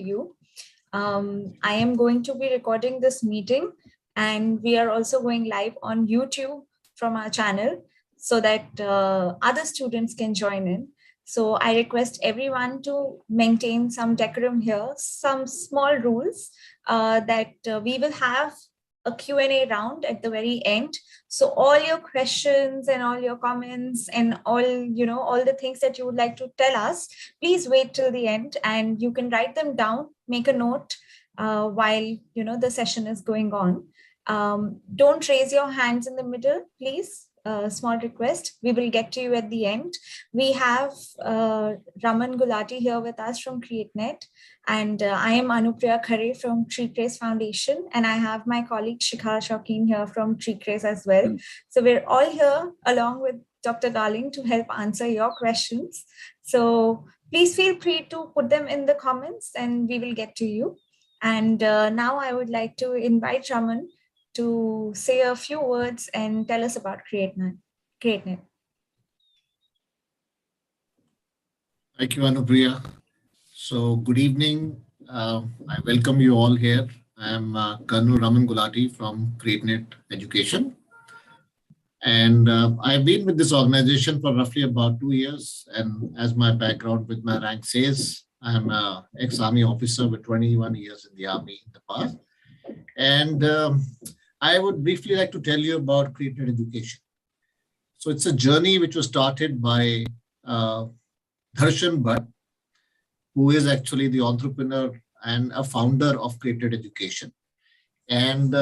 you. I am going to be recording this meeting, and we are also going live on YouTube from our channel so that other students can join in. So I request everyone to maintain some decorum here, some small rules that we will have a Q&A round at the very end. So all your questions and all your comments and all the things that you would like to tell us, please wait till the end, and you can write them down, make a note while the session is going on. Don't raise your hands in the middle, please. Small request. We will get to you at the end. We have Raman Gulati here with us from CreateNet, and I am Anupriya Khare from CRAZE Foundation, and I have my colleague Shikha Shaukin here from CRAZE as well. So we're all here along with Dr. Garling to help answer your questions. So please feel free to put them in the comments and we will get to you. And now I would like to invite Raman to say a few words and tell us about CreateNet. Thank you, Anupriya. So good evening. I welcome you all here. I am Colonel Raman Gulati from CreateNet Education. And I've been with this organization for roughly about 2 years. And as my background with my rank says, I'm an ex-Army officer with 21 years in the Army in the past. And I would briefly like to tell you about CreateNet Education. So it's a journey which was started by Dharshan Bhatt, who is actually the entrepreneur and a founder of CreateNet Education. And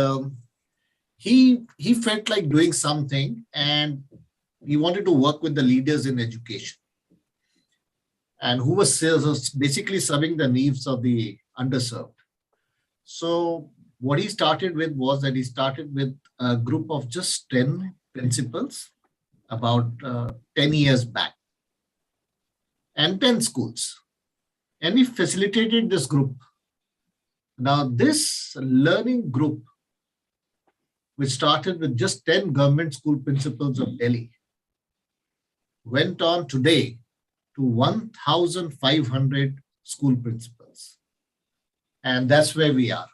he felt like doing something, and he wanted to work with the leaders in education, and who was basically serving the needs of the underserved. So what he started with was that he started with a group of just 10 principals about 10 years back, and 10 schools. And he facilitated this group. Now, this learning group, which started with just 10 government school principals of Delhi, went on today to 1,500 school principals. And that's where we are.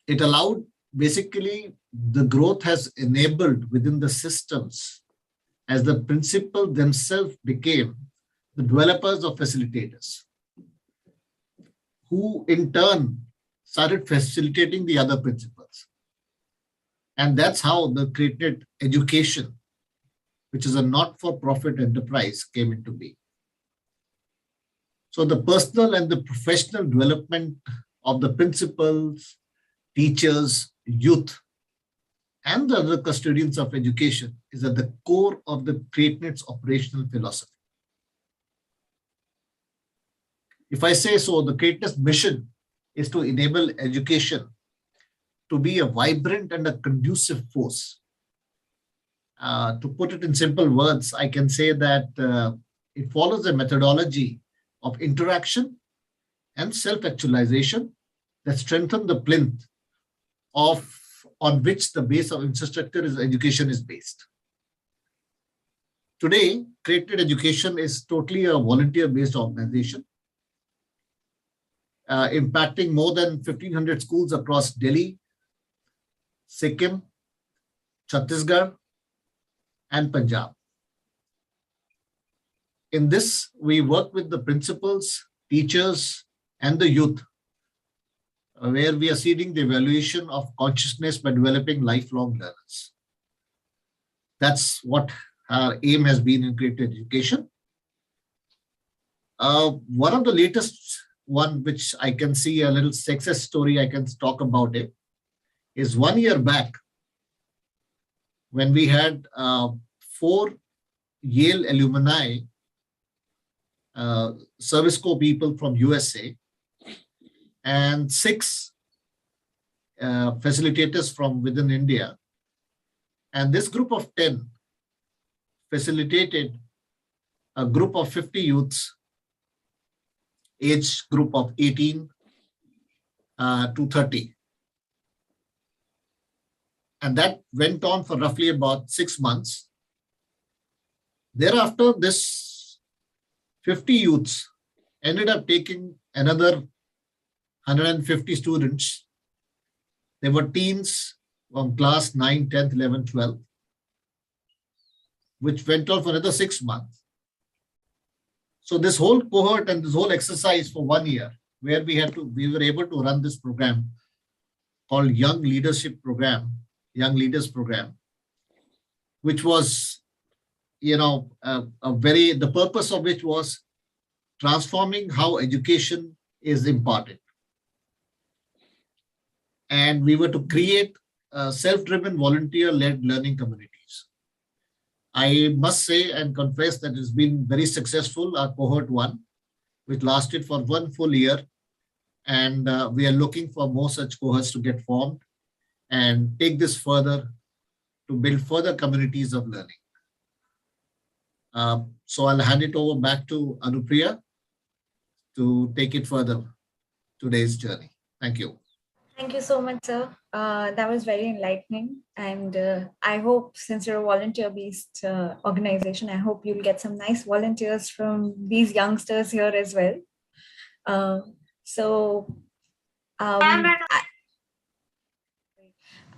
It allowed, basically, the growth has enabled within the systems as the principal themselves became the developers or facilitators, who in turn started facilitating the other principals. And that's how the CreateNet Education, which is a not-for-profit enterprise, came into being. So the personal and the professional development of the principals, teachers, youth, and the other custodians of education is at the core of the CreateNet's operational philosophy. If I say so, the CreateNet's mission is to enable education to be a vibrant and a conducive force. To put it in simple words, I can say that it follows a methodology of interaction and self-actualization that strengthen the plinth on which the base of infrastructure education is based. Today, CreateNet Education is totally a volunteer-based organization, impacting more than 1,500 schools across Delhi, Sikkim, Chhattisgarh, and Punjab. In this, we work with the principals, teachers, and the youth, where we are seeding the evaluation of consciousness by developing lifelong learners. That's what our aim has been in CreateNet Education. One of the latest one, which I can see a little success story, I can talk about it, is 1 year back when we had 4 Yale alumni, Service Corps people from USA, and 6 facilitators from within India. And this group of 10 facilitated a group of 50 youths, age group of 18 to 30. And that went on for roughly about 6 months. Thereafter, this 50 youths ended up taking another 150 students. They were teens from class 9, 10th, 11th, 12th, which went on for another 6 months. So this whole cohort and this whole exercise for 1 year, where we were able to run this program called Young Leadership Program, Young Leaders Program, which was, the purpose of which was transforming how education is imparted. And we were to create self-driven volunteer-led learning communities. I must say and confess that it's been very successful, our cohort 1, which lasted for 1 full year. And we are looking for more such cohorts to get formed and take this further to build further communities of learning. So I'll hand it over back to Anupriya to take it further, today's journey. Thank you. Thank you so much, sir. That was very enlightening. And I hope, since you're a volunteer-based organization, I hope you'll get some nice volunteers from these youngsters here as well.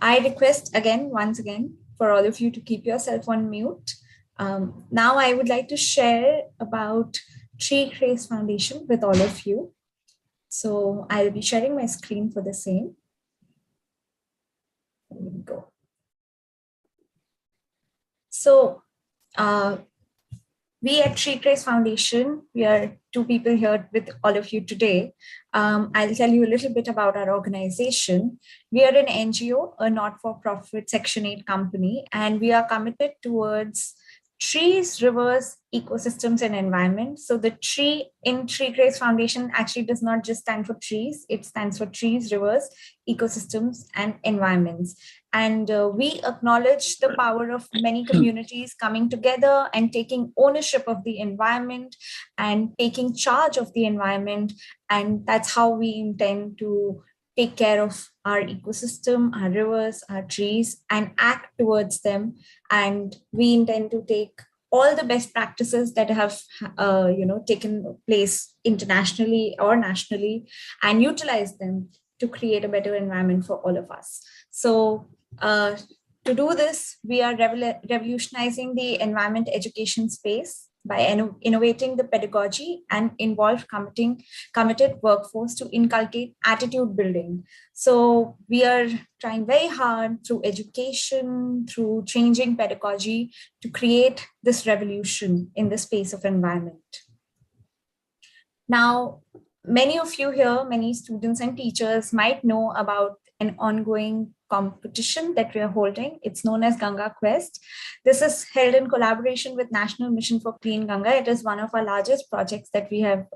I request once again, for all of you to keep yourself on mute. Now I would like to share about CRAZE Foundation with all of you. So I'll be sharing my screen for the same. There we go. So we at CRAZE Foundation, we are 2 people here with all of you today. I'll tell you a little bit about our organization. We are an NGO, a not-for-profit Section 8 company, and we are committed towards trees, rivers, ecosystems, and environment. So the tree in CRAZE Foundation actually does not just stand for trees, it stands for trees, rivers, ecosystems, and environments. And we acknowledge the power of many communities coming together and taking ownership of the environment and taking charge of the environment. And that's how we intend to take care of our ecosystem, our rivers, our trees, and act towards them. And we intend to take all the best practices that have taken place internationally or nationally and utilize them to create a better environment for all of us. So to do this, we are revolutionizing the environment education space by innovating the pedagogy and involve committed workforce to inculcate attitude building. So we are trying very hard through education, through changing pedagogy to create this revolution in the space of environment. Now, many of you here, many students and teachers might know about an ongoing competition that we are holding. It's known as Ganga Quest. This is held in collaboration with National Mission for Clean Ganga. It is one of our largest projects that we are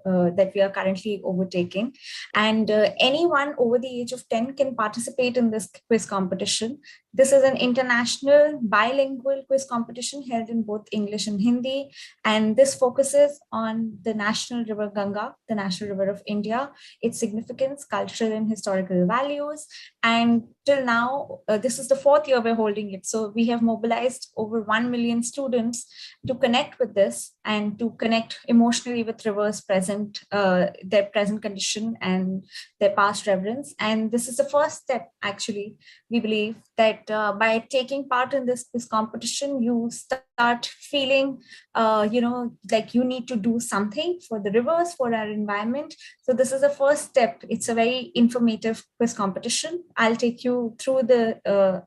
currently overtaking. And anyone over the age of 10 can participate in this quiz competition. This is an international bilingual quiz competition held in both English and Hindi. And this focuses on the national river Ganga, the national river of India, its significance, cultural and historical values. And till now, this is the 4th year we're holding it. So we have mobilized over 1 million students to connect with this and to connect emotionally with rivers present, their present condition and their past reverence. And this is the first step, actually. We believe that by taking part in this competition, you start feeling, like you need to do something for the rivers, for our environment. So this is the first step. It's a very informative quiz competition. I'll take you through the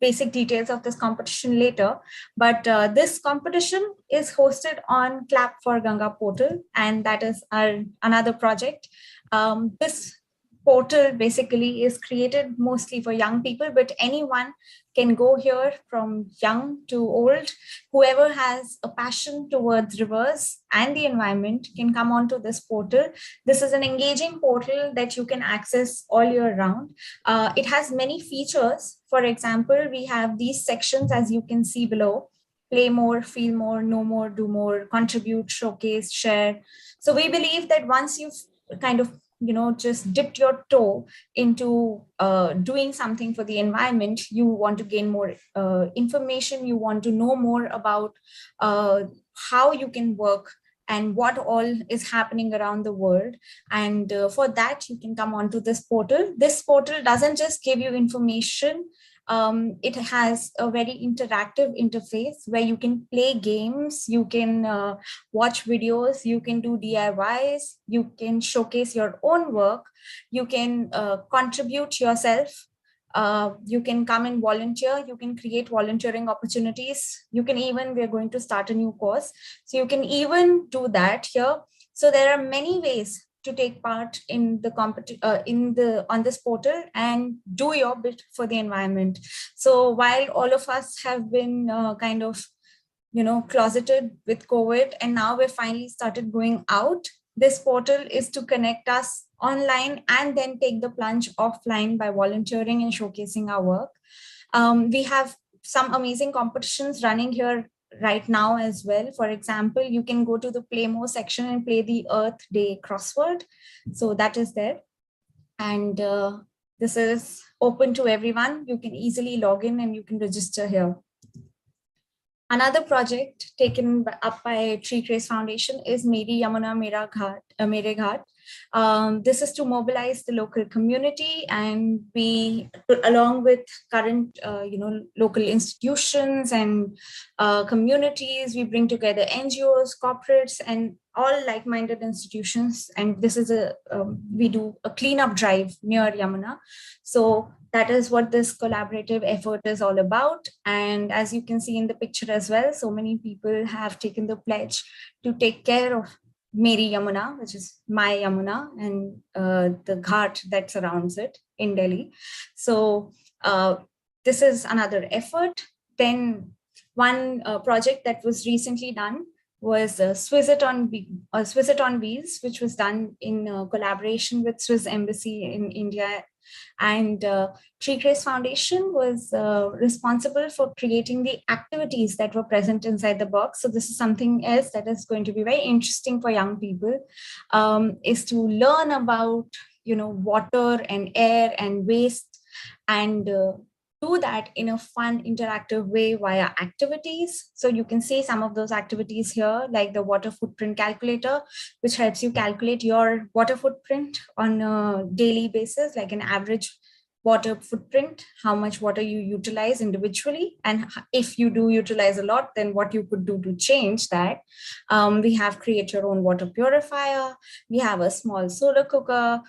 basic details of this competition later. But this competition is hosted on Clap for Ganga portal, and that is our another project. This portal basically is created mostly for young people, but anyone can go here from young to old. Whoever has a passion towards rivers and the environment can come onto this portal. This is an engaging portal that you can access all year round. It has many features. For example, we have these sections, as you can see below: play more, feel more, know more, do more, contribute, showcase, share. So we believe that once you've kind of just dipped your toe into doing something for the environment, you want to gain more information, you want to know more about how you can work and what all is happening around the world. And for that, you can come onto this portal. This portal doesn't just give you information. It has a very interactive interface where you can play games, you can watch videos, you can do DIYs, you can showcase your own work, you can contribute yourself, you can come and volunteer, you can create volunteering opportunities, you can even, we're going to start a new course, so you can even do that here. So there are many ways to take part in the on this portal and do your bit for the environment. So while all of us have been kind of closeted with COVID, and now we've finally started going out, this portal is to connect us online and then take the plunge offline by volunteering and showcasing our work. We have some amazing competitions running here right now as well. For example, you can go to the Play More section and play the Earth Day crossword. So that is there. And this is open to everyone. You can easily log in and you can register here. Another project taken up by CRAZE Foundation is Meri Yamuna Mere Ghat. This is to mobilize the local community, and we, along with current, local institutions and communities, we bring together NGOs, corporates, and all like-minded institutions. And this is we do a cleanup drive near Yamuna. So that is what this collaborative effort is all about. And as you can see in the picture as well, so many people have taken the pledge to take care of Meri Yamuna, which is my Yamuna, and the ghat that surrounds it in Delhi. So this is another effort. Then one project that was recently done was Swiss It on Wheels, which was done in collaboration with Swiss Embassy in India. And CRAZE Foundation was responsible for creating the activities that were present inside the box. So this is something else that is going to be very interesting for young people, is to learn about, water and air and waste, and do that in a fun, interactive way via activities. So you can see some of those activities here, like the water footprint calculator, which helps you calculate your water footprint on a daily basis, like an average water footprint, how much water you utilize individually. And if you do utilize a lot, then what you could do to change that. We have create your own water purifier. We have a small solar cooker.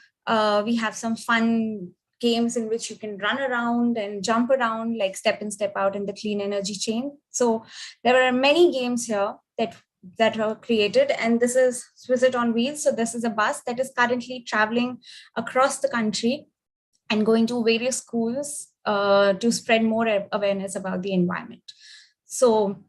We have some fun games in which you can run around and jump around, like step in, step out in the clean energy chain. So there are many games here that are created, and this is Swiss It on Wheels. So this is a bus that is currently traveling across the country and going to various schools to spread more awareness about the environment. So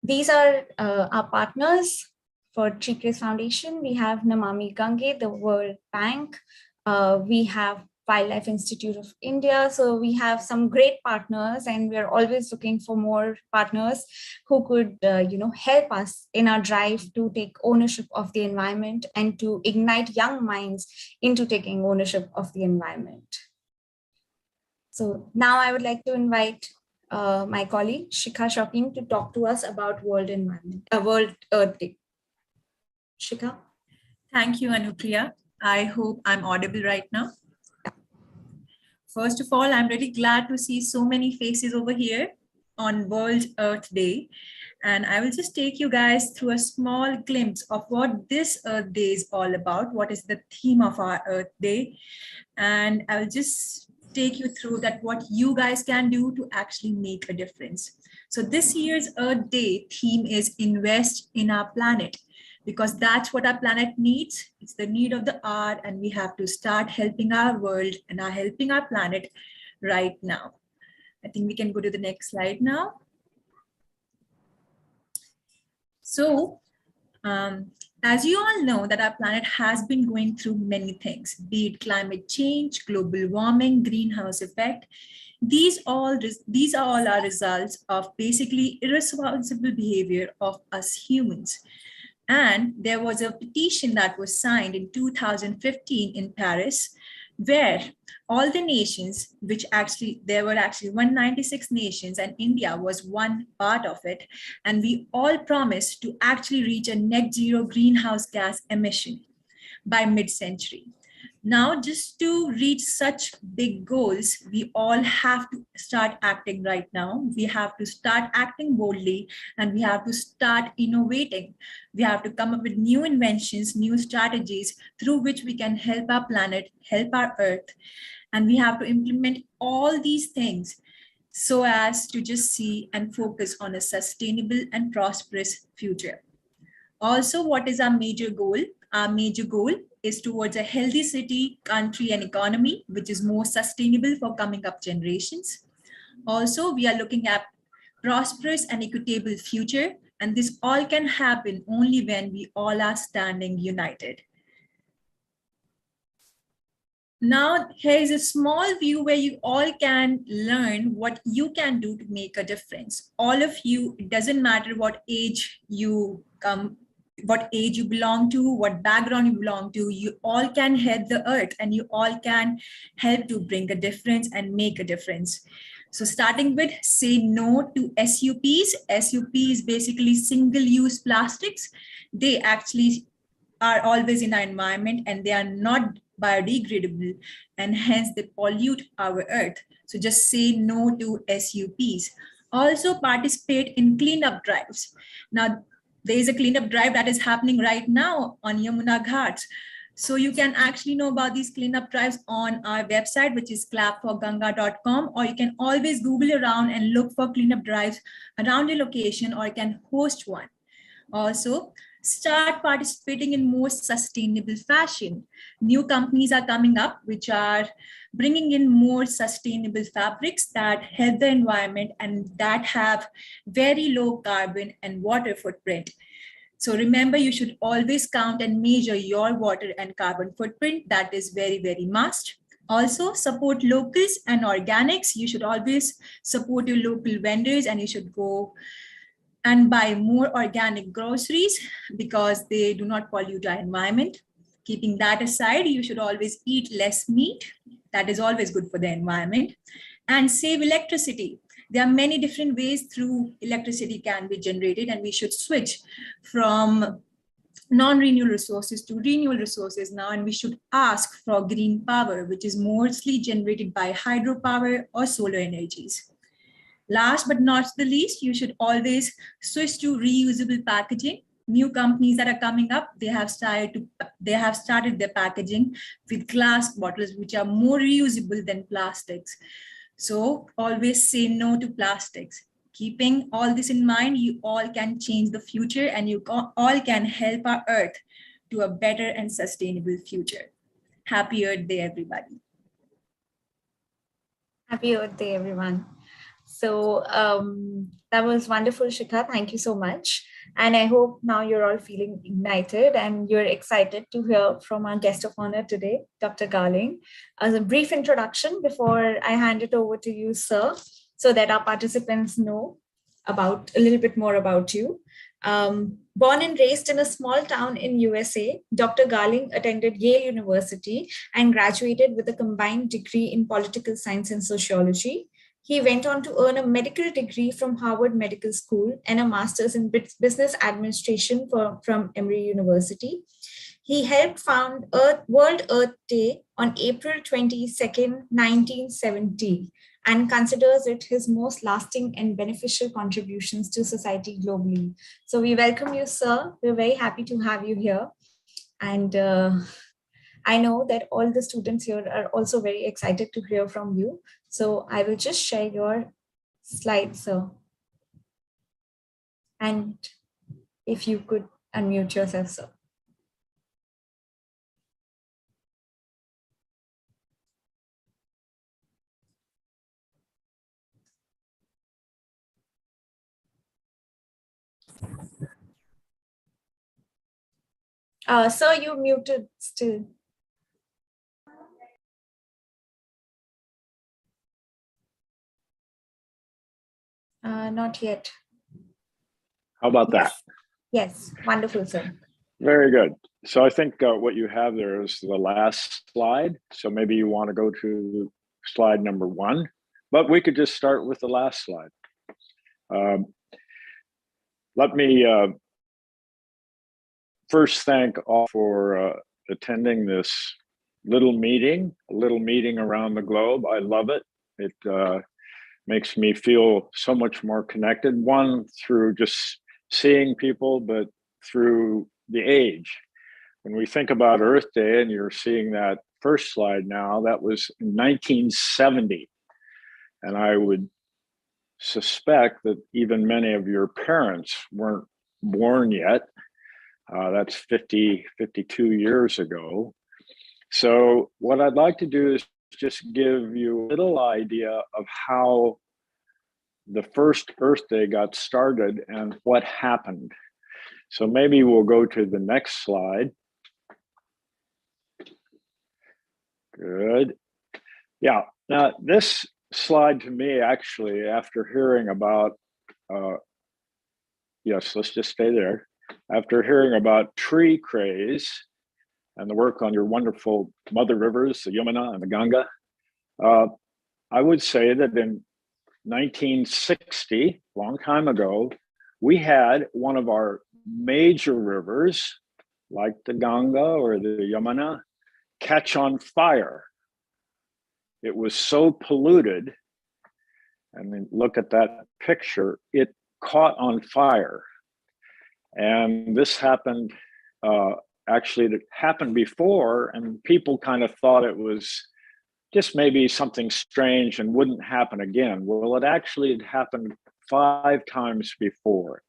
these are our partners for CRAZE Foundation. We have Namami Gange, the World Bank. We have Wildlife Institute of India. So we have some great partners, and we're always looking for more partners who could, help us in our drive to take ownership of the environment and to ignite young minds into taking ownership of the environment. So now I would like to invite my colleague Shikha Shaukin to talk to us about World Earth Day. Shikha. Thank you, Anupriya. I hope I'm audible right now. First of all, I'm really glad to see so many faces over here on World Earth Day. And I will just take you guys through a small glimpse of what this Earth Day is all about. What is the theme of our Earth Day? And I will just take you through that what you guys can do to actually make a difference. So this year's Earth Day theme is Invest in Our Planet, because that's what our planet needs. It's the need of the hour, and we have to start helping our world and helping our planet right now. I think we can go to the next slide now. So, as you all know, that our planet has been going through many things, be it climate change, global warming, greenhouse effect. These are all our results of basically irresponsible behavior of us humans. And there was a petition that was signed in 2015 in Paris where all the nations, which actually, there were actually 196 nations and India was one part of it. And we all promised to actually reach a net zero greenhouse gas emission by mid-century. Now, just to reach such big goals, we all have to start acting right now. We have to start acting boldly and we have to start innovating. We have to come up with new inventions, new strategies through which we can help our planet, help our earth. And we have to implement all these things so as to just see and focus on a sustainable and prosperous future. Also, what is our major goal? Our major goal is towards a healthy city, country, and economy, which is more sustainable for coming up generations. Also, we are looking at prosperous and equitable future, and this all can happen only when we all are standing united. Now, here is a small view where you all can learn what you can do to make a difference. All of you, it doesn't matter what age you come, what age you belong to, what background you belong to, you all can help the earth and you all can help to bring a difference and make a difference. So starting with say no to SUPs. SUP is basically single-use plastics. They actually are always in our environment and they are not biodegradable and hence they pollute our earth. So just say no to SUPs. Also participate in cleanup drives. Now, there is a cleanup drive that is happening right now on Yamuna Ghats. So you can actually know about these cleanup drives on our website, which is clapforganga.com, or you can always Google around and look for cleanup drives around your location, or you can host one. Also, start participating in more sustainable fashion. New companies are coming up, which are bringing in more sustainable fabrics that help the environment and that have very low carbon and water footprint. So remember, you should always count and measure your water and carbon footprint. That is very, very must. Also, support locals and organics. You should always support your local vendors and you should go and buy more organic groceries because they do not pollute our environment. Keeping that aside, you should always eat less meat. That is always good for the environment. And save electricity. There are many different ways through electricity can be generated, and we should switch from non-renewable resources to renewable resources now, and we should ask for green power, which is mostly generated by hydropower or solar energies. Last but not the least, you should always switch to reusable packaging. New companies that are coming up, they have started their packaging with glass bottles, which are more reusable than plastics. So always say no to plastics. Keeping all this in mind, you all can change the future and you all can help our earth to a better and sustainable future. Happy Earth Day, everybody. Happy Earth Day, everyone. So that was wonderful, Shikha. Thank you so much. And I hope now you're all feeling ignited and you're excited to hear from our guest of honor today, Dr. Garling. As a brief introduction before I hand it over to you, sir, so that our participants know about a little bit more about you. Born and raised in a small town in USA, Dr. Garling attended Yale University and graduated with a combined degree in political science and sociology. He went on to earn a medical degree from Harvard Medical School and a master's in business administration from Emory University. He helped found World Earth Day on April 22nd, 1970, and considers it his most lasting and beneficial contributions to society globally. So we welcome you, sir. We're very happy to have you here. And I know that all the students here are also very excited to hear from you. So I will just share your slides, sir. And if you could unmute yourself, sir. Sir, you're muted still. Not yet. How about that? Yes, wonderful, sir. Very good. So I think what you have there is the last slide. So maybe you want to go to slide number 1, but we could just start with the last slide. Let me first thank all for attending this little meeting around the globe. I love it. It makes me feel so much more connected, one through just seeing people, but through the age. When we think about Earth Day, and you're seeing that first slide now, that was in 1970. And I would suspect that even many of your parents weren't born yet. That's 52 years ago. So what I'd like to do is just give you a little idea of how the first Earth Day got started and what happened. So maybe we'll go to the next slide. Good. Yeah. Now, this slide to me, actually, after hearing about, yes, let's just stay there. After hearing about tree craze and the work on your wonderful mother rivers, the Yamuna and the Ganga, I would say that in 1960, a long time ago, we had one of our major rivers, like the Ganga or the Yamuna, catch on fire. It was so polluted, and then look at that picture, it caught on fire. And this happened, actually it happened before, and people kind of thought it was just maybe something strange and wouldn't happen again. Well, it actually had happened 5 times before.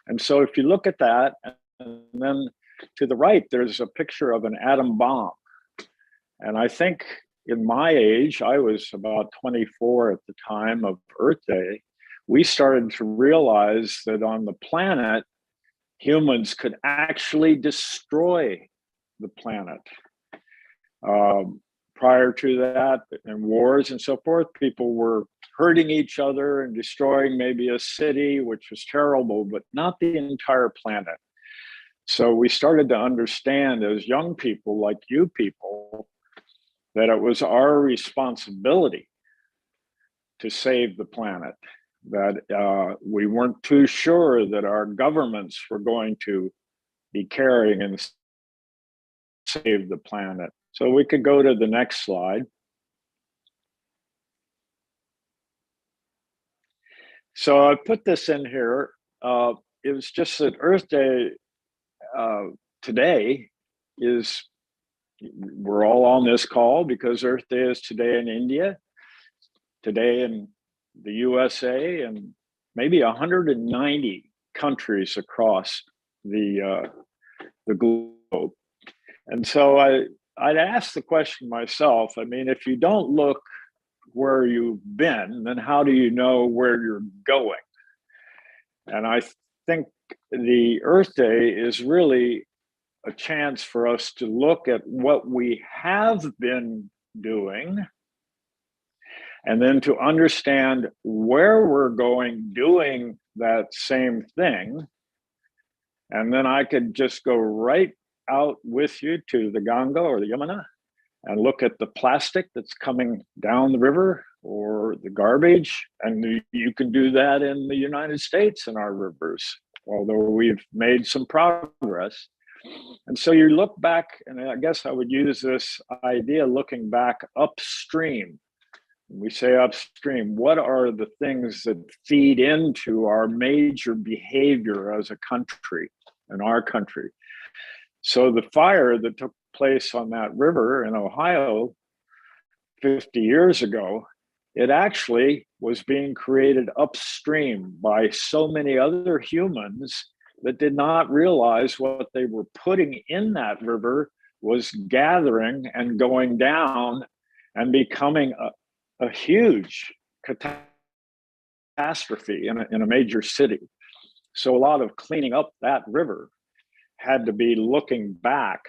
And so if you look at that, and then to the right, there's a picture of an atom bomb. And I think in my age, I was about 24 at the time of Earth Day, we started to realize that on the planet, humans could actually destroy the planet. Prior to that, in wars and so forth, people were hurting each other and destroying maybe a city, which was terrible, but not the entire planet. So we started to understand as young people, like you people, that it was our responsibility to save the planet, that we weren't too sure that our governments were going to be caring and save the planet. So we could go to the next slide. So I put this in here. It was just that Earth Day today is, we're all on this call because Earth Day is today in India, today in the USA, and maybe 190 countries across the globe. And so I'd ask the question myself, I mean, if you don't look where you've been, then how do you know where you're going? And I think the Earth Day is really a chance for us to look at what we have been doing, and then to understand where we're going doing that same thing. And then I could just go right out with you to the Ganga or the Yamuna and look at the plastic that's coming down the river or the garbage. And you can do that in the United States in our rivers, although we've made some progress. And so you look back, and I guess I would use this idea looking back upstream. When we say upstream, what are the things that feed into our major behavior as a country, in our country? So the fire that took place on that river in Ohio 50 years ago, it actually was being created upstream by so many other humans that did not realize what they were putting in that river was gathering and going down and becoming a huge catastrophe in a major city. So a lot of cleaning up that river had to be looking back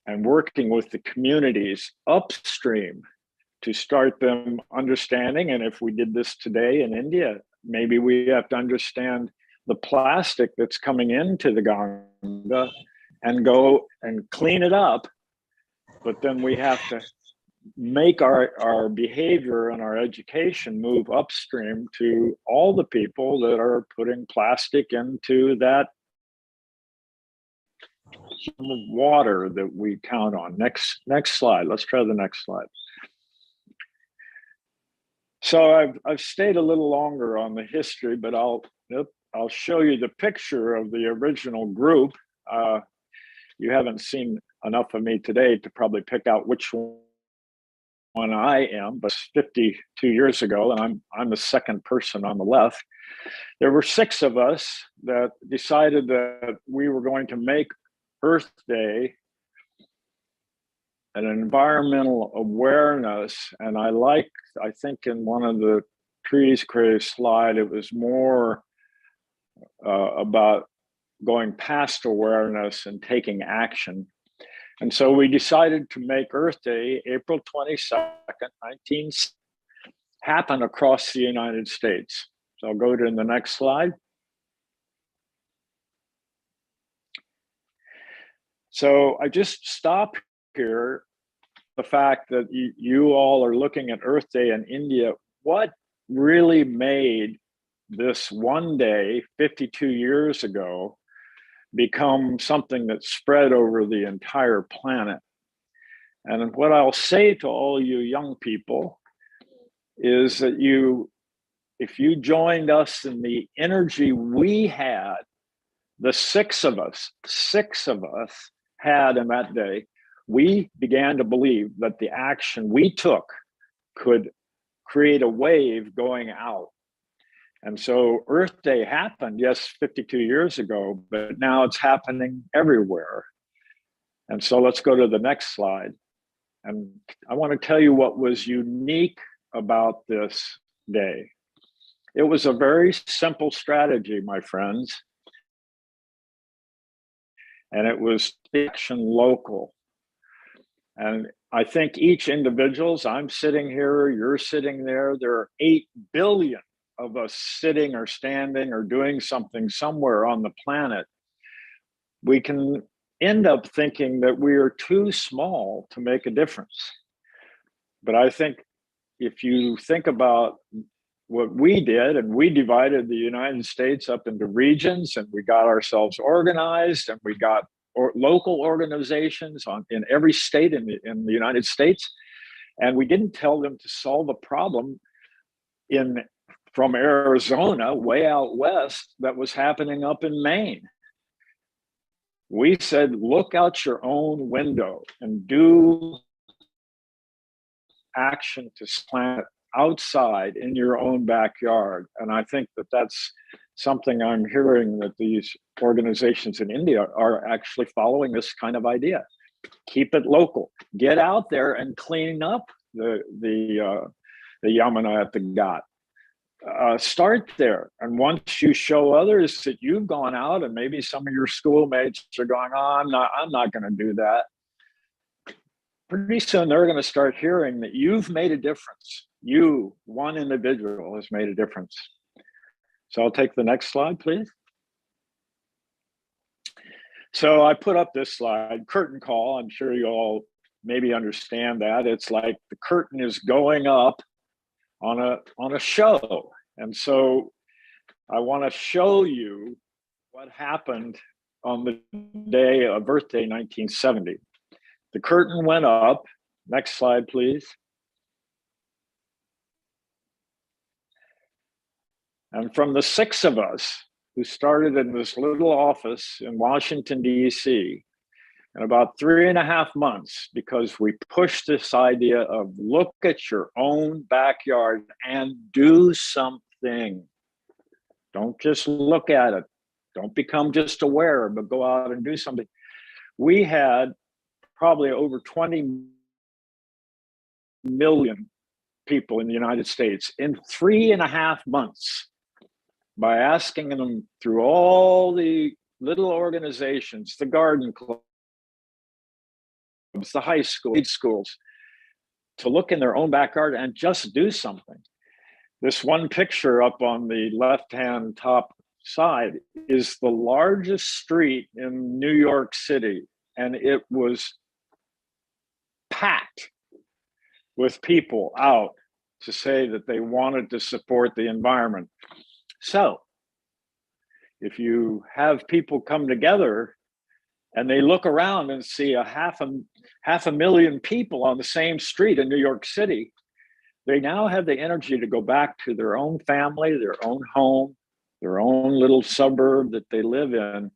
and working with the communities upstream to start them understanding. And if we did this today in India, maybe we have to understand the plastic that's coming into the Ganga and go and clean it up. But then we have to make our behavior and our education move upstream to all the people that are putting plastic into that water that we count on. Next slide. Let's try the next slide. So I've stayed a little longer on the history, but I'll show you the picture of the original group. You haven't seen enough of me today to probably pick out which one I am, but 52 years ago, and I'm the second person on the left. There were 6 of us that decided that we were going to make Earth Day an environmental awareness. And I think in one of the CRAZE slide, it was more about going past awareness and taking action. And so we decided to make Earth Day, April 22nd, 1960, happen across the United States. So I'll go to the next slide. So I just stop here, the fact that you all are looking at Earth Day in India. What really made this one day, 52 years ago, become something that spread over the entire planet? And what I'll say to all you young people is that if you joined us in the energy we had, the six of us had in that day, we began to believe that the action we took could create a wave going out. And so Earth Day happened, yes, 52 years ago, but now it's happening everywhere. And so let's go to the next slide. And I want to tell you what was unique about this day. It was a very simple strategy, my friends. And it was action local. And I think each individuals, I'm sitting here, you're sitting there, there are 8 billion of us sitting or standing or doing something somewhere on the planet. We can end up thinking that we are too small to make a difference. But I think if you think about what we did, and we divided the United States up into regions, and we got ourselves organized, and we got local organizations in every state in the United States, and we didn't tell them to solve a problem from Arizona way out west that was happening up in Maine. We said, look out your own window and do action to plant outside in your own backyard. And I think that that's something I'm hearing that these organizations in India are actually following, this kind of idea. Keep it local. Get out there and clean up the Yamuna at the Ghat. Start there. And once you show others that you've gone out, and maybe some of your schoolmates are going, oh, I'm not going to do that. Pretty soon they're going to start hearing that you've made a difference. You, one individual, has made a difference. So I'll take the next slide, please. So I put up this slide, curtain call. I'm sure you all maybe understand that. It's like the curtain is going up on a show. And so I want to show you what happened on the day of Earth Day 1970. The curtain went up. Next slide, please. And from the 6 of us who started in this little office in Washington, D.C., in about 3.5 months, because we pushed this idea of look at your own backyard and do something. Don't just look at it. Don't become just aware, but go out and do something. We had probably over 20 million people in the United States in 3.5 months by asking them through all the little organizations, the garden clubs, the high schools, to look in their own backyard and just do something. This one picture up on the left-hand top side is the largest street in New York City, and it was packed with people out to say that they wanted to support the environment. So if you have people come together and they look around and see half a million people on the same street in New York City, they now have the energy to go back to their own family, their own home, their own little suburb that they live in.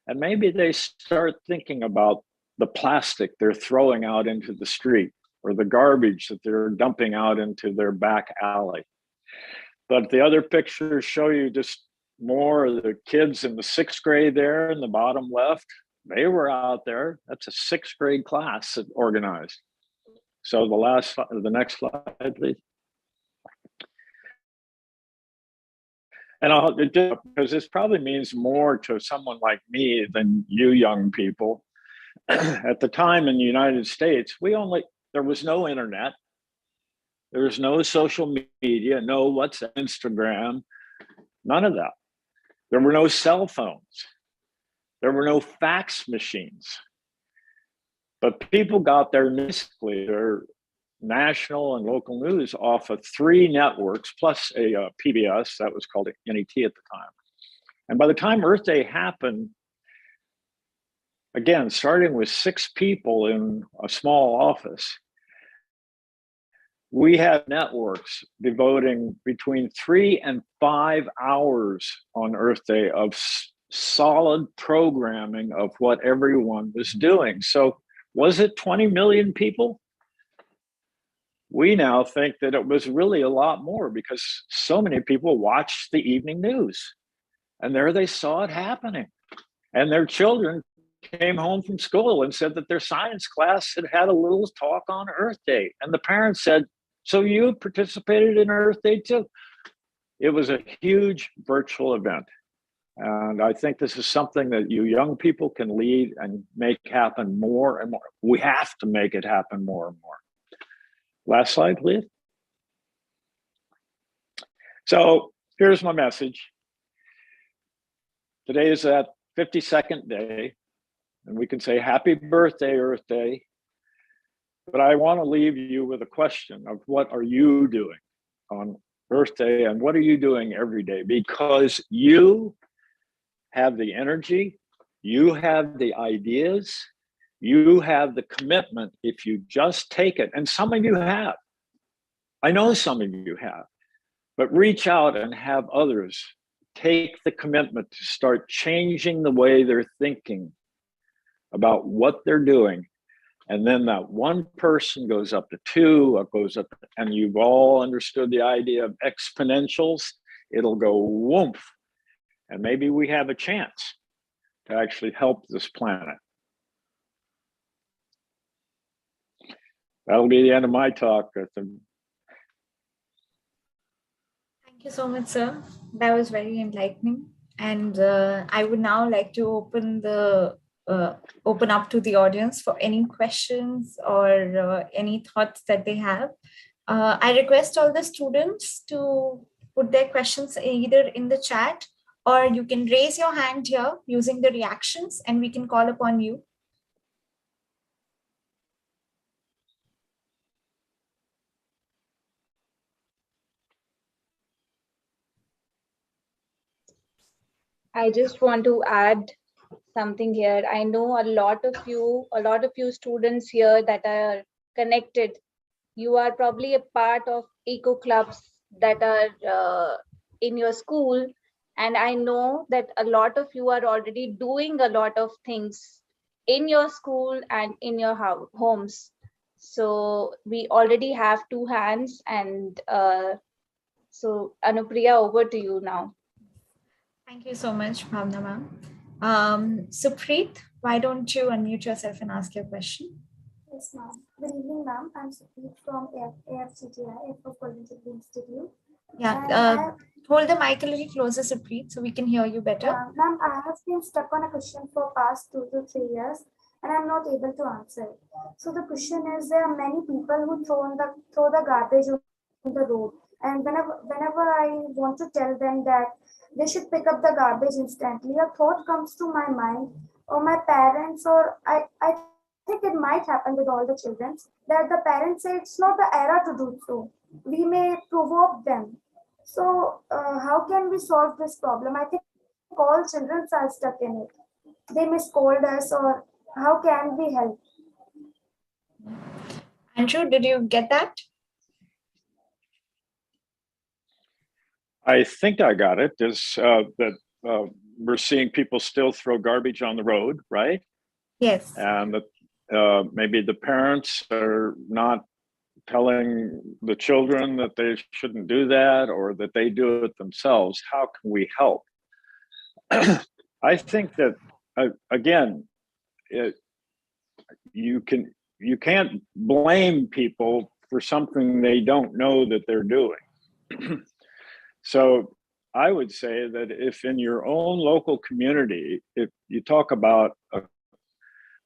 And maybe they start thinking about the plastic they're throwing out into the street or the garbage that they're dumping out into their back alley. But the other pictures show you just more of the kids in the 6th grade there in the bottom left. They were out there. That's a 6th grade class that organized. So the next slide, please. And I'll do it because this probably means more to someone like me than you young people. At the time in the United States, there was no internet. There was no social media, no WhatsApp, Instagram, none of that. There were no cell phones. There were no fax machines. But people got their national and local news off of 3 networks, plus a PBS, that was called NET at the time. And by the time Earth Day happened, again, starting with 6 people in a small office, we had networks devoting between 3 and 5 hours on Earth Day of solid programming of what everyone was doing. So was it 20 million people? We now think that it was really a lot more because so many people watched the evening news and there they saw it happening. And their children came home from school and said that their science class had a little talk on Earth Day. And the parents said, so you participated in Earth Day too? It was a huge virtual event. And I think this is something that you young people can lead and make happen more and more. We have to make it happen more and more. Last slide, please. So here's my message. Today is that 52nd day, and we can say happy birthday, Earth Day. But I want to leave you with a question of what are you doing on Earth Day and what are you doing every day? Because you have the energy, you have the ideas, you have the commitment if you just take it. And some of you have. I know some of you have. But reach out and have others take the commitment to start changing the way they're thinking about what they're doing. And then that one person goes up to 2, it goes up, and you've all understood the idea of exponentials. It'll go whoomph. And maybe we have a chance to actually help this planet. That'll be the end of my talk. Thank you so much, sir. That was very enlightening. And I would now like to open up to the audience for any questions or any thoughts that they have. I request all the students to put their questions either in the chat or you can raise your hand here using the reactions and we can call upon you. I just want to add something here. I know a lot of you students here that are connected. You are probably a part of eco clubs that are in your school. And I know that a lot of you are already doing a lot of things in your school and in your homes. So we already have 2 hands. And so Anupriya, over to you now. Thank you so much, Bhavna ma'am. Supreet, why don't you unmute yourself and ask your question? Yes, ma'am. Good evening, ma'am. I'm Supreet from AFCTI, Airport Quality Institute. Yeah, hold the mic a little closer, Supreet, so we can hear you better. Ma'am, I have been stuck on a question for past 2 to 3 years, and I'm not able to answer it. So the question is, there are many people who throw the garbage on the road, And whenever I want to tell them that they should pick up the garbage instantly, a thought comes to my mind, or my parents, or I think it might happen with all the children, that the parents say it's not the era to do so. We may provoke them. So how can we solve this problem? I think all children are stuck in it. They may scold us, or how can we help? Andrew, did you get that? I think I got it. Is that we're seeing people still throw garbage on the road, right? Yes. And that maybe the parents are not telling the children that they shouldn't do that, or that they do it themselves. How can we help? I think that again, you can't blame people for something they don't know that they're doing. So I would say that if in your own local community, if you talk about a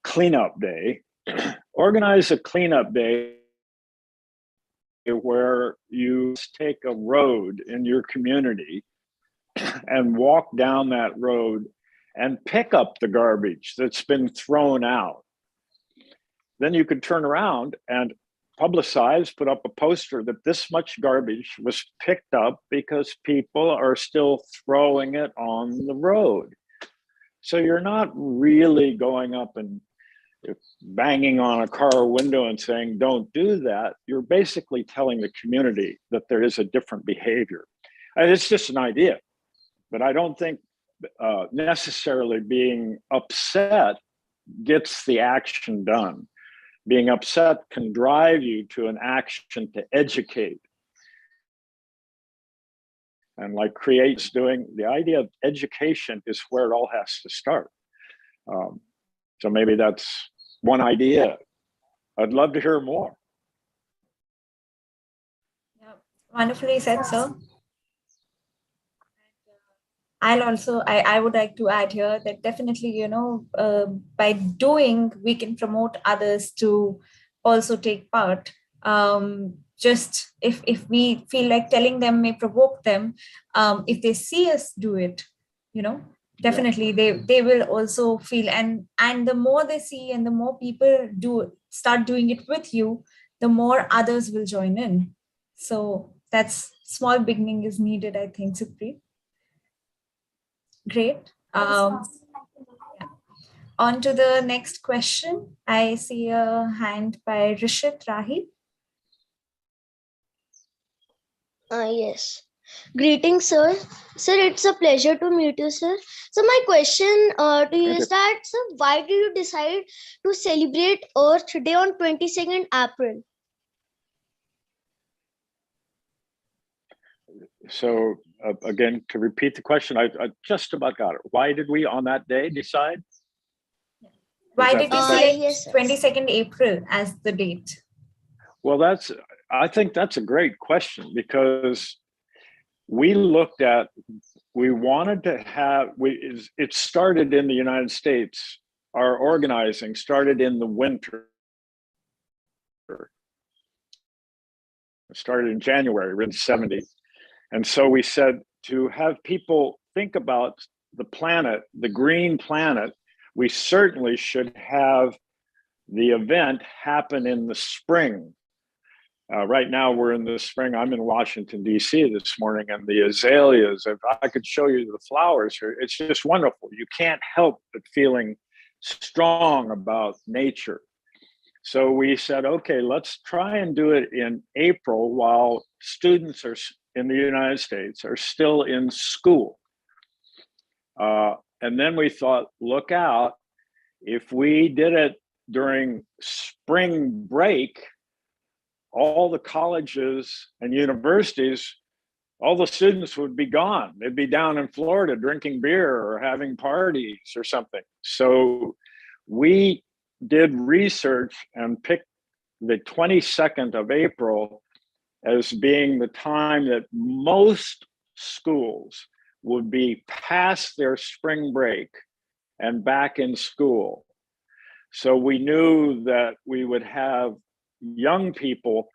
cleanup day, organize a cleanup day where you take a road in your community and walk down that road and pick up the garbage that's been thrown out. Then you could turn around and publicize, put up a poster that this much garbage was picked up because people are still throwing it on the road. So you're not really going up and banging on a car window and saying, don't do that. You're basically telling the community that there is a different behavior. And it's just an idea, but I don't think necessarily being upset gets the action done. Being upset can drive you to an action to educate. And like CRAZE doing, the idea of education is where it all has to start. So maybe that's one idea. I'd love to hear more. Yeah, wonderfully said, sir. I would like to add here that definitely, by doing, we can promote others to also take part. Just if we feel like telling them may provoke them, if they see us do it, definitely they will also feel, and the more they see and the more people start doing it with you, the more others will join in. So that's small beginning is needed, I think, Supreet. Great. Yeah. On to the next question. I see a hand by Rishit Rahi. Yes. Greetings, sir. Sir, it's a pleasure to meet you, sir. So my question to you is that, sir, why did you decide to celebrate Earth Day on 22nd April? So again, to repeat the question, I just about got it. Why did we on that day decide? Why did you select yes, 22nd April as the date? Well, I think that's a great question, because we looked at, we wanted to have, it started in the United States. Our organizing started in the winter. It started in January in '70. And so we said, to have people think about the planet, the green planet, we certainly should have the event happen in the spring. Right now we're in the spring. I'm in Washington, D.C. this morning, and the azaleas, if I could show you the flowers here, it's just wonderful. You can't help but feeling strong about nature. So we said, okay, let's try and do it in April while students are in the United States are still in school. And then we thought, look out, if we did it during spring break, all the colleges and universities, all the students would be gone. They'd be down in Florida drinking beer or having parties or something. So we did research and picked the 22nd of April as being the time that most schools would be past their spring break and back in school. So we knew that we would have young people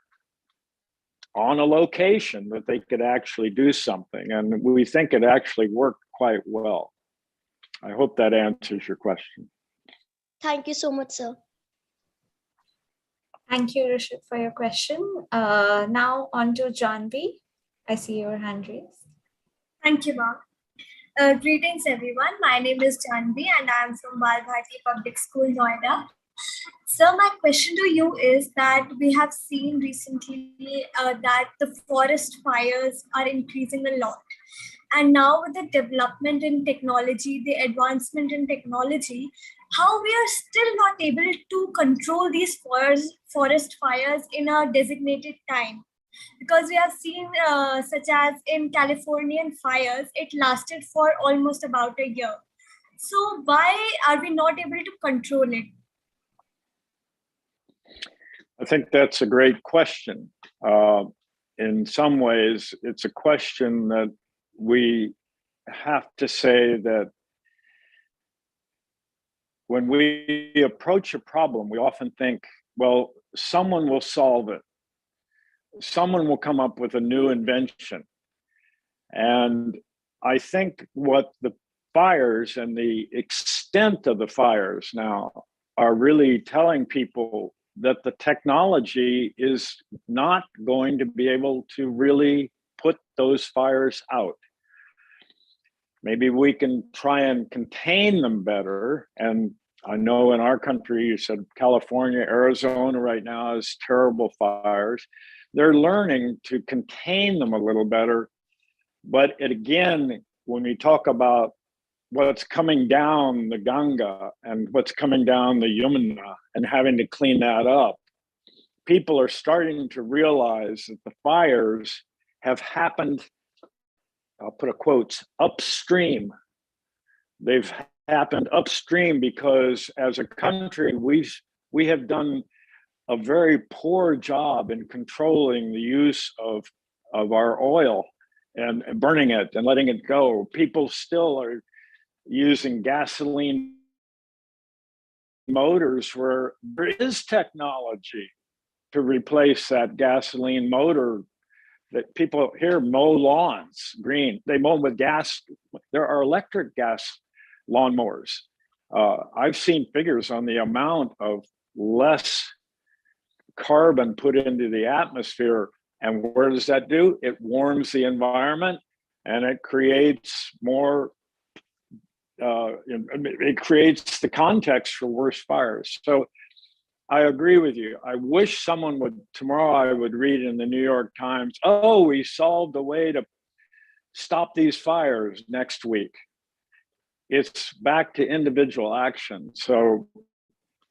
on a location that they could actually do something. And we think it actually worked quite well. I hope that answers your question. Thank you so much, sir. Thank you, Rishit, for your question. Now on to John B. I see your hand raised. Thank you, ma'am. Greetings, everyone. My name is Janvi, and I am from Balbhati Public School, Noida. So my question to you is that we have seen recently that the forest fires are increasing a lot. And now with the development in technology, the advancement in technology, how we are still not able to control these forest fires in a designated time. Because we have seen such as in Californian fires, it lasted for almost about a year. So why are we not able to control it? I think that's a great question. In some ways, it's a question that we have to say that when we approach a problem, we often think, well, someone will solve it. Someone will come up with a new invention. And I think what the fires and the extent of the fires now are really telling people that the technology is not going to be able to really put those fires out. Maybe we can try and contain them better. And I know in our country, you said California, Arizona right now has terrible fires. They're learning to contain them a little better. But again, when we talk about what's coming down the Ganga and what's coming down the Yamuna and having to clean that up, people are starting to realize that the fires have happened, I'll put a quotes, upstream. They've happened upstream because as a country, we have done a very poor job in controlling the use of our oil and burning it and letting it go. People still are using gasoline motors where there is technology to replace that gasoline motor. That people here mow lawns green. They mow with gas. There are electric gas lawnmowers. I've seen figures on the amount of less carbon put into the atmosphere. And where does that do? It warms the environment and it creates more, it creates the context for worse fires. So I agree with you. I wish someone would, tomorrow I would read in the New York Times, oh, we solved a way to stop these fires next week. It's back to individual action. So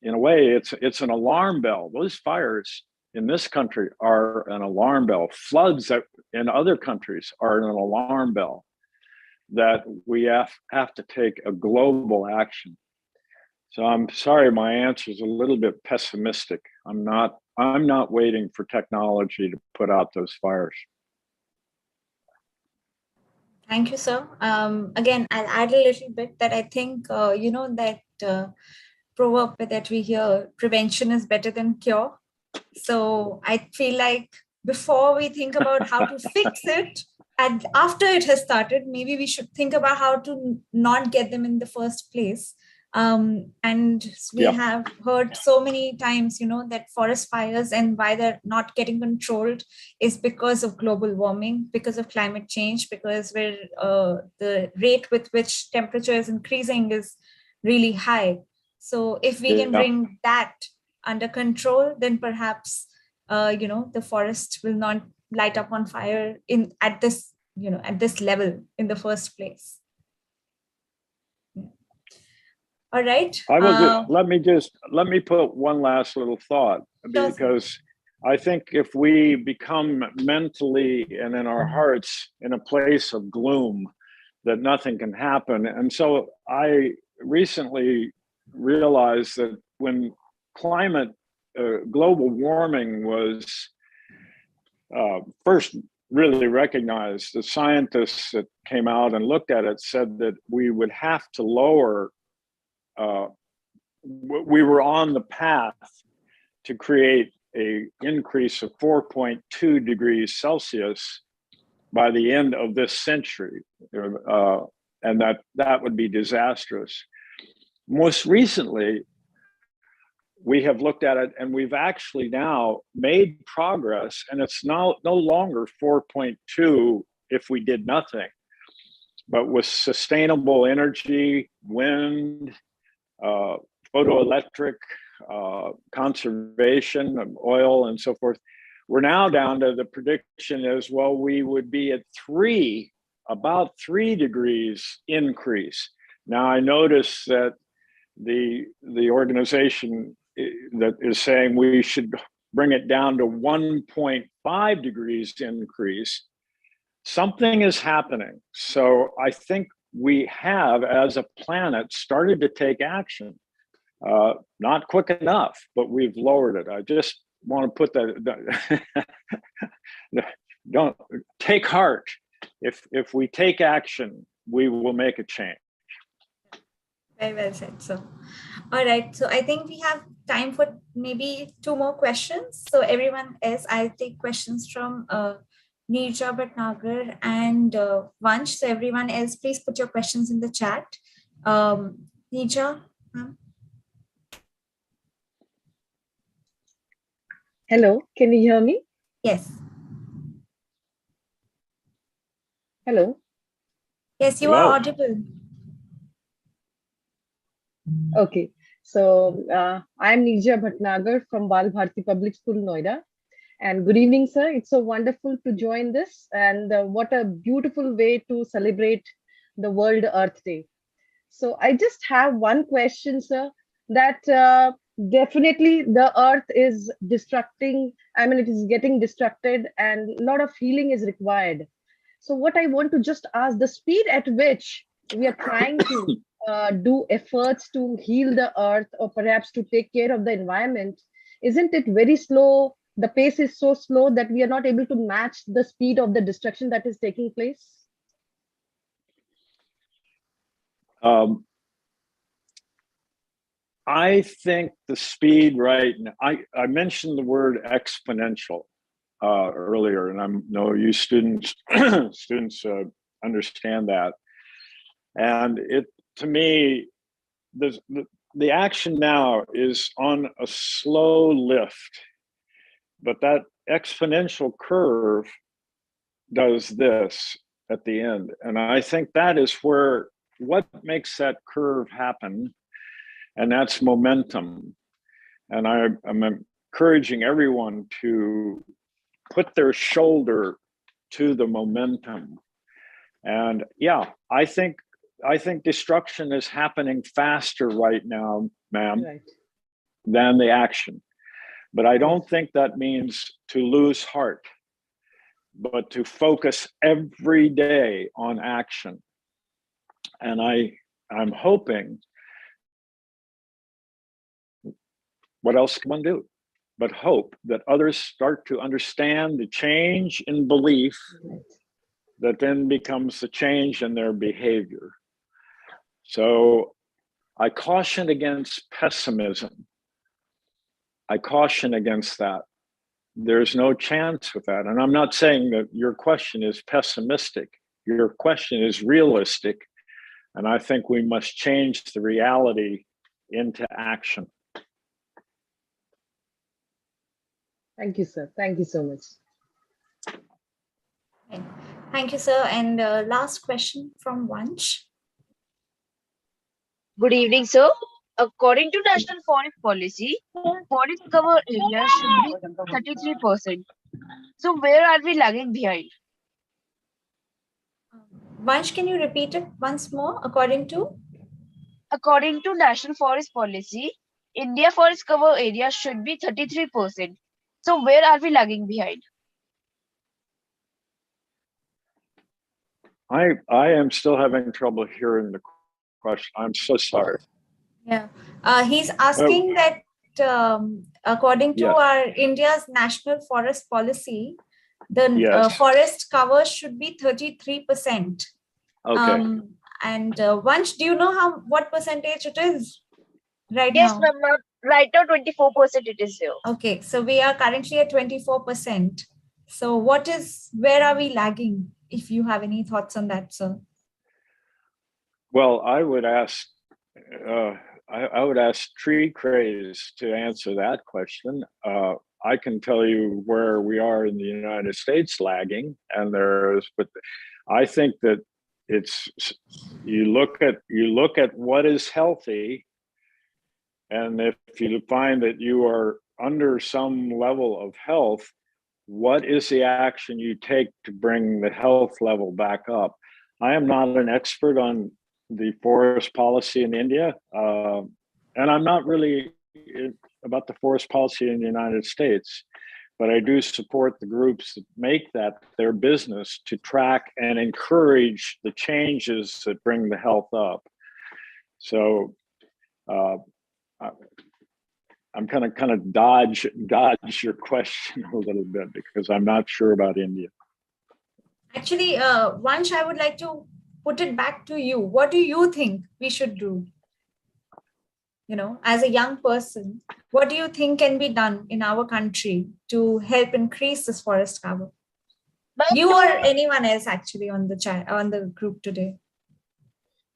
in a way, it's an alarm bell. Those fires in this country are an alarm bell. Floods that in other countries are an alarm bell that we have to take a global action. So I'm sorry, my answer is a little bit pessimistic. I'm not waiting for technology to put out those fires. Thank you, sir. Again, I'll add a little bit that I think, that proverb that we hear, prevention is better than cure. So I feel like before we think about how to fix it, and after it has started, maybe we should think about how to not get them in the first place. And we have heard so many times, that forest fires and why they're not getting controlled is because of global warming, because of climate change, because the rate with which temperature is increasing is really high. So if we can bring that under control, then perhaps, the forest will not light up on fire at this level in the first place. All right. Let me put one last little thought, because I think if we become mentally and in our hearts in a place of gloom, that nothing can happen. And so I recently realized that when global warming was first really recognized, the scientists that came out and looked at it said that we would have to lower, we were on the path to create a increase of 4.2 degrees Celsius by the end of this century, and that would be disastrous. Most recently, we have looked at it and we've actually now made progress, and it's now no longer 4.2 if we did nothing, but with sustainable energy, wind, photoelectric, conservation of oil and so forth, we're now down to the prediction is, well, we would be at about 3 degrees increase. Now I notice that the organization that is saying we should bring it down to 1.5 degrees increase. Something is happening. So I think we have, as a planet, started to take action. Not quick enough, but we've lowered it. I just want to put that, don't take heart. If we take action, we will make a change. Very well said. So, all right. So I think we have time for maybe 2 more questions. So everyone else, I'll take questions from Neerja Bhatnagar and Vansh. So everyone else, please put your questions in the chat. Neerja, ma'am. Hello, can you hear me? Yes. Hello. Yes, you Hello. are audible. Okay, so I'm Neerja Bhatnagar from Bal Bharati Public School, Noida. And good evening, sir. It's so wonderful to join this, and what a beautiful way to celebrate the World Earth Day. So I just have one question, sir, that definitely the earth is destructing. I mean, it is getting destructed and a lot of healing is required. So what I want to just ask, the speed at which we are trying to do efforts to heal the earth or perhaps to take care of the environment, isn't it very slow? The pace is so slow that we are not able to match the speed of the destruction that is taking place. I think the speed right now, I mentioned the word exponential earlier, and I know you students understand that. And it, to me, the action now is on a slow lift, but that exponential curve does this at the end. And I think that is where, what makes that curve happen, and that's momentum. And I'm encouraging everyone to put their shoulder to the momentum. And yeah, I think destruction is happening faster right now, ma'am, Right. than the action. But I don't think that means to lose heart, but to focus every day on action. And I'm hoping, what else can one do but hope that others start to understand the change in belief that then becomes the change in their behavior. So I caution against pessimism. I caution against that. There's no chance with that. And I'm not saying that your question is pessimistic. Your question is realistic. And I think we must change the reality into action. Thank you, sir. Thank you so much. Thank you, sir. And last question from Vansh. Good evening, sir. According to National Forest Policy, forest cover area should be 33%. So where are we lagging behind? Vansh, can you repeat it once more? According to National Forest Policy, India forest cover area should be 33%. So where are we lagging behind? I am still having trouble hearing the question. I'm so sorry. Yeah, he's asking that according to our India's national forest policy, the forest cover should be 33%. Okay. And Vansh, do you know what percentage it is right Yes, now? ma'am. Right now 24% it is there. Okay, so we are currently at 24%. So where are we lagging? If you have any thoughts on that, sir. Well, I would ask CRAZE to answer that question. I can tell you where we are in the United States lagging, and but I think that it's you look at what is healthy, and if you find that you are under some level of health, what is the action you take to bring the health level back up? I am not an expert on the forest policy in India, and I'm not really about the forest policy in the United States, but I do support the groups that make that their business to track and encourage the changes that bring the health up. So I'm kind of dodge your question a little bit because I'm not sure about India. Actually, Vansh, I would like to put it back to you. What do you think we should do? As a young person, what do you think can be done in our country to help increase this forest cover? You or anyone else actually on the chat, on the group today?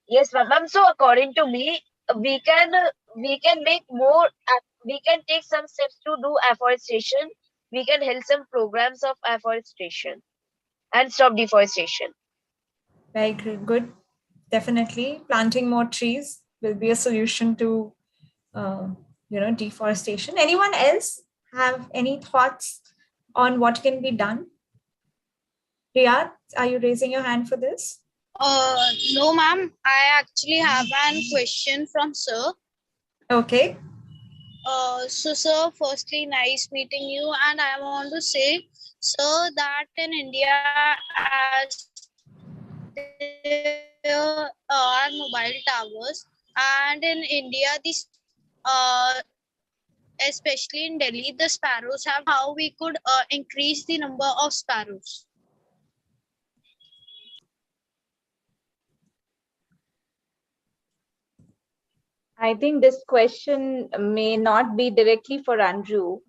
Yes, ma'am. So according to me, we can make more. We can take some steps to do afforestation. We can help some programs of afforestation and stop deforestation. Very good. Definitely, planting more trees will be a solution to deforestation. Anyone else have any thoughts on what can be done? Riyad, are you raising your hand for this? No, ma'am. I actually have a question from sir. Okay. So, sir, firstly, nice meeting you. And I want to say, sir, that in India, as there are mobile towers, and in India, especially in Delhi, the sparrows have how we could increase the number of sparrows. I think this question may not be directly for Anju.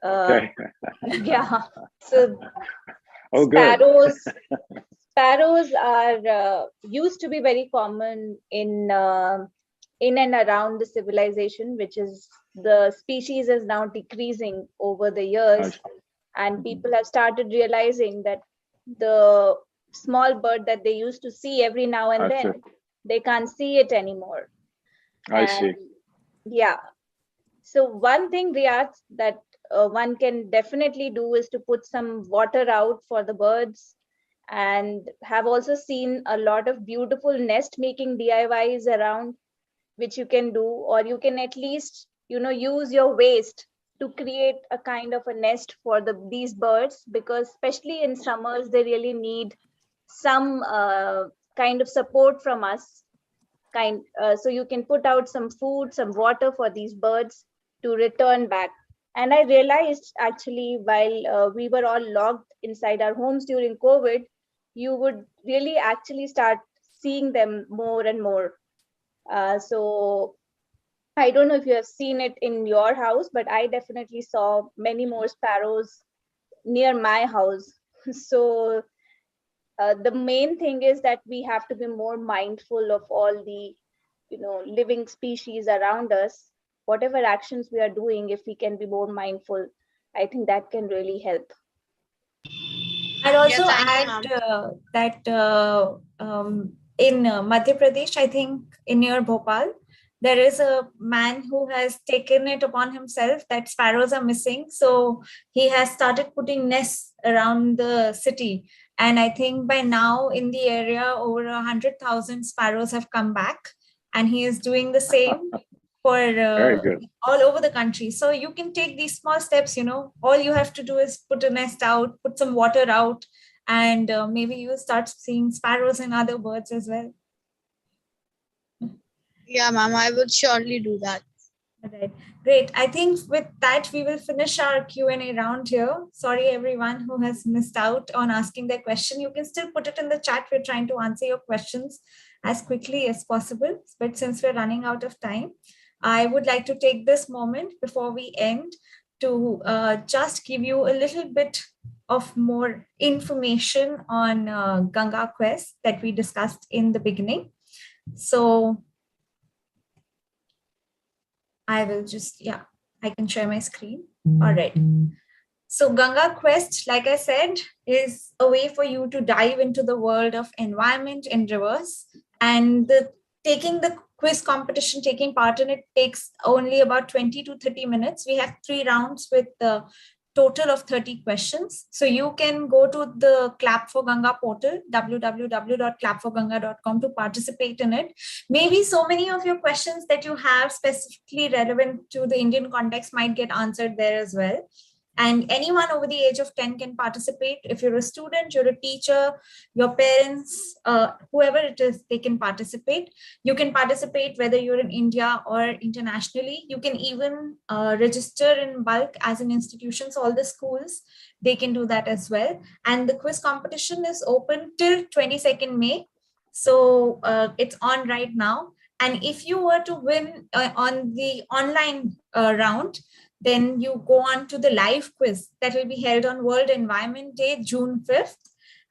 Okay. Yeah. So good. Sparrows are used to be very common in and around the civilization, which is the species is now decreasing over the years, and people have started realizing that the small bird that they used to see every now and then, they can't see it anymore. I see. Yeah. So one thing, Riyad, that one can definitely do is to put some water out for the birds, and have also seen a lot of beautiful nest making DIYs around, which you can do, or you can at least use your waste to create a kind of a nest for these birds, because especially in summers they really need some kind of support from us. So you can put out some food, some water for these birds to return back. And I realized actually while we were all locked inside our homes during COVID, you would really actually start seeing them more and more. So I don't know if you have seen it in your house, but I definitely saw many more sparrows near my house. So the main thing is that we have to be more mindful of all the living species around us. Whatever actions we are doing, if we can be more mindful, I think that can really help. I'd also add that in Madhya Pradesh, I think in near Bhopal, there is a man who has taken it upon himself that sparrows are missing. So he has started putting nests around the city. And I think by now in the area, over 100,000 sparrows have come back. And he is doing the same for all over the country. So you can take these small steps, all you have to do is put a nest out, put some water out, and maybe you start seeing sparrows and other birds as well. Yeah, ma'am, I will surely do that. All right, great. I think with that, we will finish our Q&A round here. Sorry, everyone who has missed out on asking their question. You can still put it in the chat. We're trying to answer your questions as quickly as possible, but since we're running out of time, I would like to take this moment before we end to just give you a little bit of more information on Ganga Quest that we discussed in the beginning. So I will just, yeah, I can share my screen. All right. So Ganga Quest, like I said, is a way for you to dive into the world of environment and rivers. And taking the quiz competition, taking part in it takes only about 20 to 30 minutes. We have 3 rounds with the total of 30 questions. So you can go to the Clap for Ganga portal, www.clapforganga.com, to participate in it. Maybe so many of your questions that you have specifically relevant to the Indian context might get answered there as well. And anyone over the age of 10 can participate. If you're a student, you're a teacher, your parents, whoever it is, they can participate. You can participate whether you're in India or internationally. You can even register in bulk as an institution. So all the schools, they can do that as well. And the quiz competition is open till 22nd May. So it's on right now. And if you were to win on the online round, then you go on to the live quiz that will be held on World Environment Day, June 5th.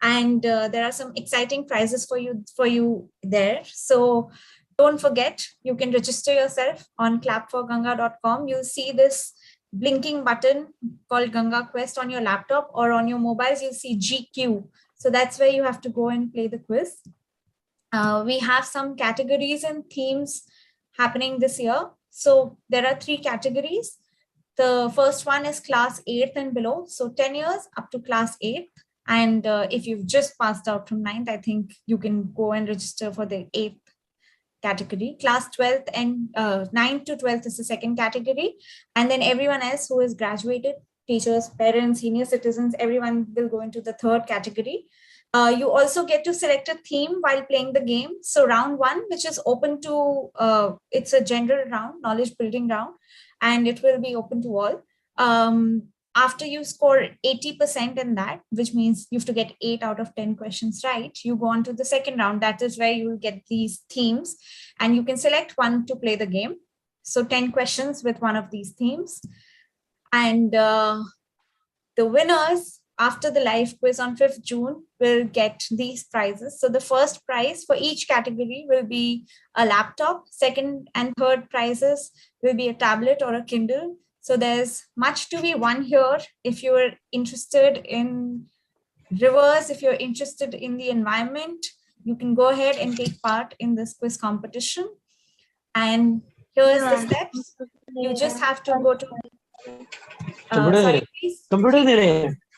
And there are some exciting prizes for you there. So don't forget, you can register yourself on clapforganga.com. You'll see this blinking button called Ganga Quest on your laptop, or on your mobiles, you'll see GQ. So that's where you have to go and play the quiz. We have some categories and themes happening this year. So there are 3 categories. The first one is class 8th and below. So 10 years up to class 8th. And if you've just passed out from 9th, I think you can go and register for the 8th category. Class 12th and 9th to 12th is the second category. And then everyone else who is graduated, teachers, parents, senior citizens, everyone will go into the 3rd category. You also get to select a theme while playing the game. So round 1, which is open to, it's a general round, knowledge building round, and it will be open to all. After you score 80% in that, which means you have to get 8 out of 10 questions right, you go on to the second round. That is where you will get these themes, and you can select one to play the game. So 10 questions with one of these themes. And the winners after the live quiz on 5th June will get these prizes. So the first prize for each category will be a laptop. Second and third prizes will be a tablet or a Kindle. So there's much to be won here. If you're interested in rivers, if you're interested in the environment, you can go ahead and take part in this quiz competition. And here's the steps. You just have to go to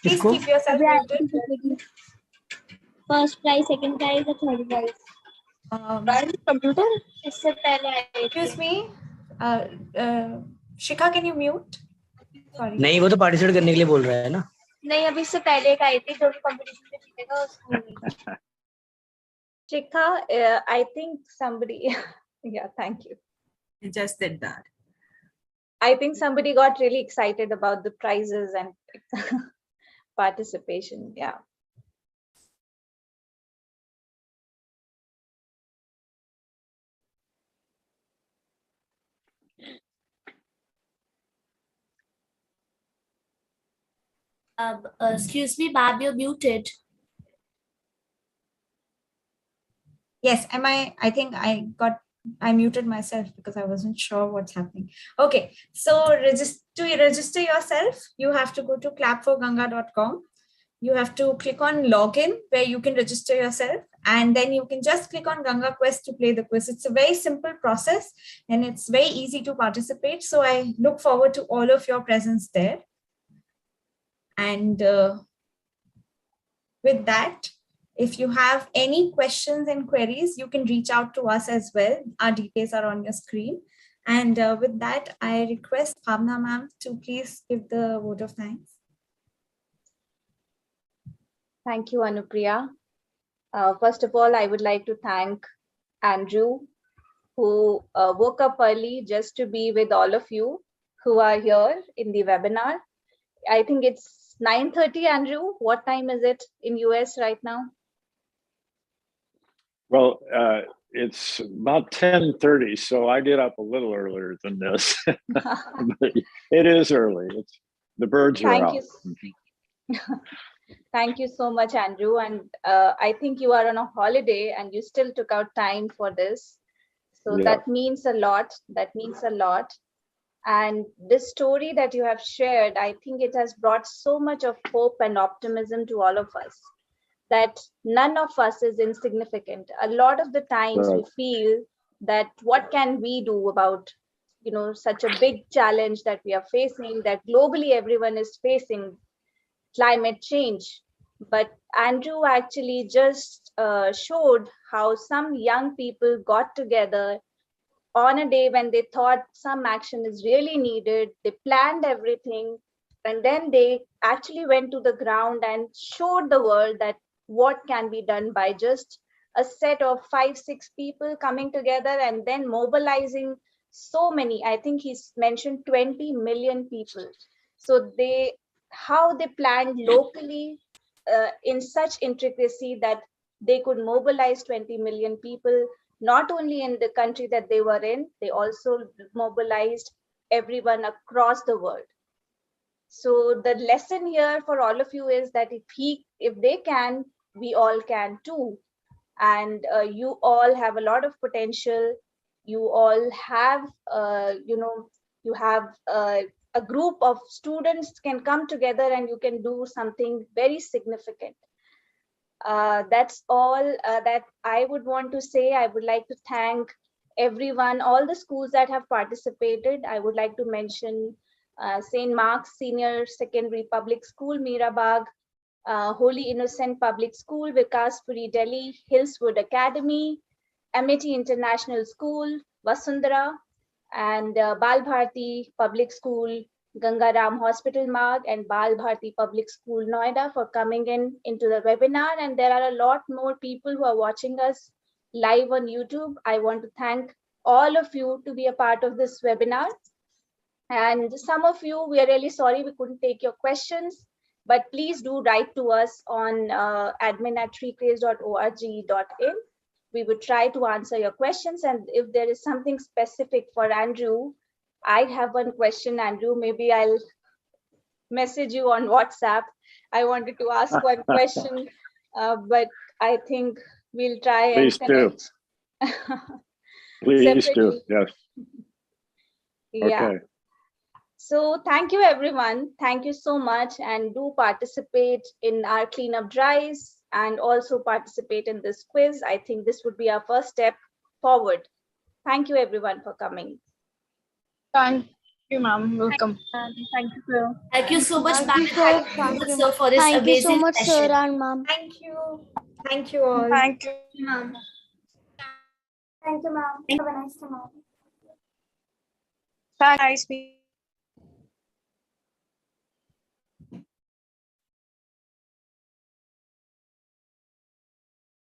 please keep yourself muted. First prize, second prize, or third prize? Computer? इससे पहले आई थी। Excuse me, Shikha, can you mute? Sorry. नहीं, वो तो participate करने के लिए बोल रहा है ना। नहीं, अभी इससे पहले एक आई थी जो भी कंपटीशन में जीतेगा उसको। Shikha, I think somebody, yeah, thank you. You just did that. I think somebody got really excited about the prizes and participation. Yeah. Excuse me, Bab, you're muted. Yes, I think I muted myself because I wasn't sure what's happening. Okay, so to register yourself, you have to go to clapforganga.com. You have to click on login where you can register yourself, and then you can just click on Ganga Quest to play the quiz. It's a very simple process and it's very easy to participate. So I look forward to all of your presence there. And with that, if you have any questions and queries, you can reach out to us as well. Our details are on your screen. And with that, I request Bhavna ma'am to please give the vote of thanks. Thank you, Anupriya. First of all, I would like to thank Andrew, who woke up early just to be with all of you who are here in the webinar. I think it's 9:30, Andrew. What time is it in US right now? Well, it's about 10:30, so I get up a little earlier than this. But it is early. The birds are Thank out. you. Thank you so much, Andrew. And I think you are on a holiday and you still took out time for this. So Yeah. that means a lot. That means a lot. And this story that you have shared, I think it has brought so much of hope and optimism to all of us, that none of us is insignificant. A lot of the times we feel that what can we do about, such a big challenge that we are facing, that globally everyone is facing, climate change. But Andrew actually just showed how some young people got together on a day when they thought some action is really needed. They planned everything, and then they actually went to the ground and showed the world that what can be done by just a set of 5-6 people coming together and then mobilizing so many. I think he's mentioned 20 million people. So how they planned locally in such intricacy that they could mobilize 20 million people, not only in the country that they were in, they also mobilized everyone across the world. So the lesson here for all of you is that if they can, we all can too. And you all have a lot of potential. You all have, you have a group of students can come together and you can do something very significant. That's all that I would want to say. I would like to thank everyone, all the schools that have participated. I would like to mention St. Mark's Senior Secondary Public School, Mirabag, Holy Innocent Public School, Vikaspuri, Delhi, Hillswood Academy, Amity International School, Vasundhara, and Bal Bharti Public School, Gangaram Hospital Marg, and Bal Bharti Public School, Noida, for coming into the webinar. And there are a lot more people who are watching us live on YouTube. I want to thank all of you to be a part of this webinar. And some of you, we are really sorry we couldn't take your questions, but please do write to us on admin@craze.org.in. We would try to answer your questions. And if there is something specific for Andrew, I have one question, Andrew. Maybe I'll message you on WhatsApp. I wanted to ask one question, but I think we'll try and connect. Please do, yes. Yeah. Okay. So thank you, everyone. Thank you so much. And do participate in our cleanup drives and also participate in this quiz. I think this would be our first step forward. Thank you, everyone, for coming. Thank you, ma'am. Welcome. Thank you, sir. Thank you so much, Thank you, ma'am. sir. Thank you, sir, for this Thank you so amazing much, sir session. and ma'am. Thank you. Thank you all. Thank you. Ma'am. Thank you, ma'am. Have a nice day, ma'am. Nice meeting